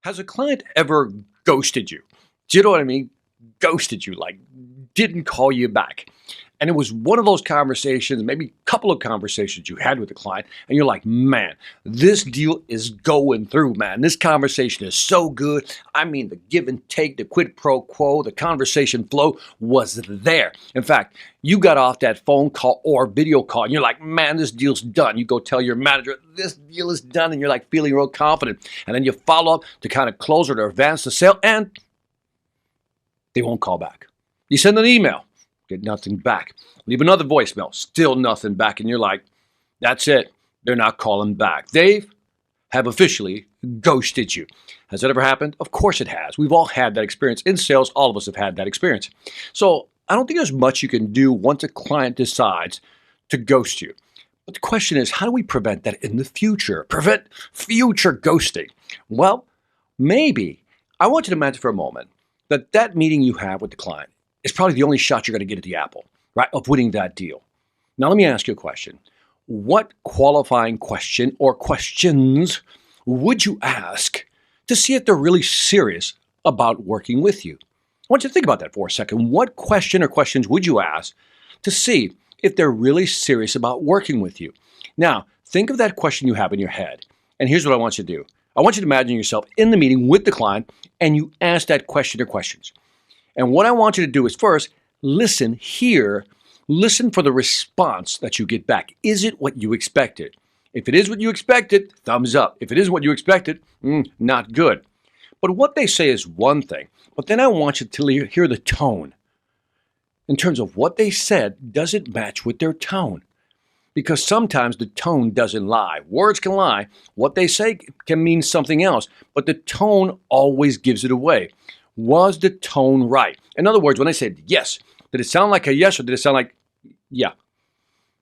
Has a client ever ghosted you? Do you know what I mean? Ghosted you, like didn't call you back. And it was one of those conversations, maybe a couple of conversations you had with the client, and you're like, man, this deal is going through, man. This conversation is so good. I mean, the give and take, the quid pro quo, the conversation flow was there. In fact, you got off that phone call or video call, and you're like, man, this deal's done. You go tell your manager, this deal is done, and you're like feeling real confident. And then you follow up to kind of close or to advance the sale, and they won't call back. You send an email. Get nothing back. Leave another voicemail. Still nothing back. And you're like, that's it. They're not calling back. They have officially ghosted you. Has that ever happened? Of course it has. We've all had that experience. In sales, all of us have had that experience. So I don't think there's much you can do once a client decides to ghost you. But the question is, how do we prevent that in the future? Prevent future ghosting? Well, maybe. I want you to imagine for a moment that meeting you have with the client is probably the only shot you're going to get at the apple, right, of winning that deal. Now, let me ask you a question. What qualifying question or questions would you ask to see if they're really serious about working with you? I want you to think about that for a second. What question or questions would you ask to see if they're really serious about working with you? Now, think of that question you have in your head. And here's what I want you to do. I want you to imagine yourself in the meeting with the client and you ask that question or questions. And what I want you to do is first, listen for the response that you get back. Is it what you expected? If it is what you expected, thumbs up. If it isn't what you expected, not good. But what they say is one thing, but then I want you to hear the tone. In terms of what they said, does it match with their tone? Because sometimes the tone doesn't lie. Words can lie. What they say can mean something else, but the tone always gives it away. Was the tone right? In other words, when I said yes, did it sound like a yes or did it sound like yeah?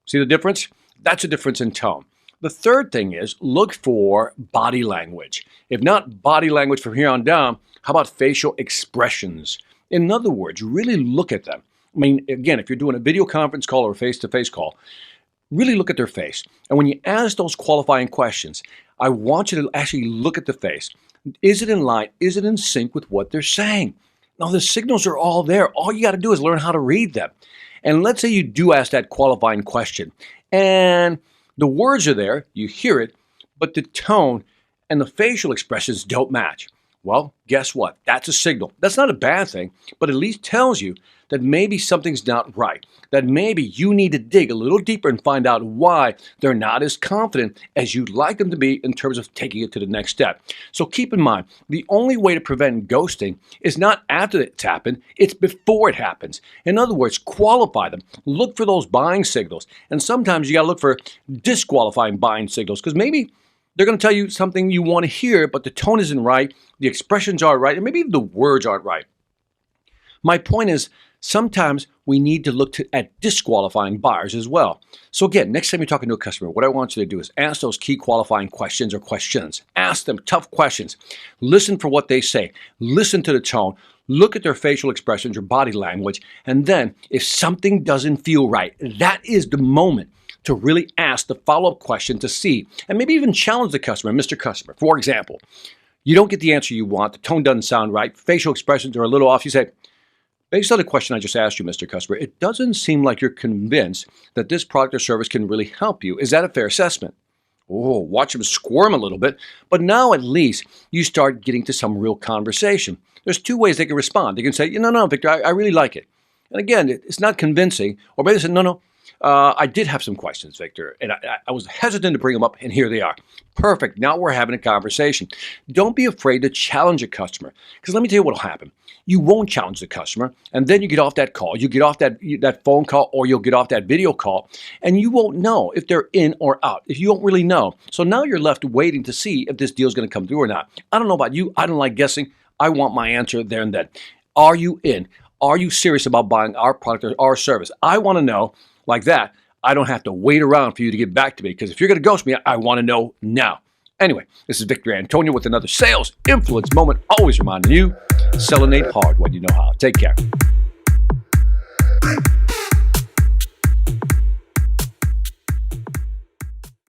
See the difference? That's a difference in tone. The third thing is look for body language. If not body language from here on down, how about facial expressions? In other words, really look at them. I mean, again, if you're doing a video conference call or a face-to-face call, really look at their face. And when you ask those qualifying questions, I want you to actually look at the face. Is it in line? Is it in sync with what they're saying? Now, the signals are all there. All you got to do is learn how to read them. And let's say you do ask that qualifying question, and the words are there, you hear it, but the tone and the facial expressions don't match. Well, guess what? That's a signal. That's not a bad thing, but at least tells you that maybe something's not right, that maybe you need to dig a little deeper and find out why they're not as confident as you'd like them to be in terms of taking it to the next step. So keep in mind, the only way to prevent ghosting is not after it's happened, it's before it happens. In other words, qualify them. Look for those buying signals. And sometimes you got to look for disqualifying buying signals because maybe they're going to tell you something you want to hear, but the tone isn't right, the expressions aren't right, and maybe even the words aren't right. My point is, sometimes we need to look at disqualifying buyers as well. So again, next time you're talking to a customer, what I want you to do is ask those key qualifying questions or questions. Ask them tough questions. Listen for what they say. Listen to the tone. Look at their facial expressions or body language. And then if something doesn't feel right, that is the moment to really ask the follow-up question to see, and maybe even challenge the customer, Mr. Customer. For example, you don't get the answer you want, the tone doesn't sound right, facial expressions are a little off. You say, based on the question I just asked you, Mr. Customer, it doesn't seem like you're convinced that this product or service can really help you. Is that a fair assessment? Oh, watch them squirm a little bit, but now at least you start getting to some real conversation. There's two ways they can respond. They can say, no, Victor, I really like it. And again, it's not convincing. Or maybe they say, no, I did have some questions, Victor, and I was hesitant to bring them up, and here they are. Perfect. Now we're having a conversation. Don't be afraid to challenge a customer, because let me tell you what will happen. You won't challenge the customer, and then you get off that call, you get off that phone call, or you'll get off that video call, and you won't know if they're in or out, if you don't really know. So now you're left waiting to see if this deal is going to come through or not. I don't know about you. I don't like guessing. I want my answer there and then. Are you in? Are you serious about buying our product or our service? I want to know. Like that, I don't have to wait around for you to get back to me, because if you're going to ghost me, I want to know now. Anyway, this is Victor Antonio with another Sales Influence Moment, always reminding you, selenate hard when you know how. Take care.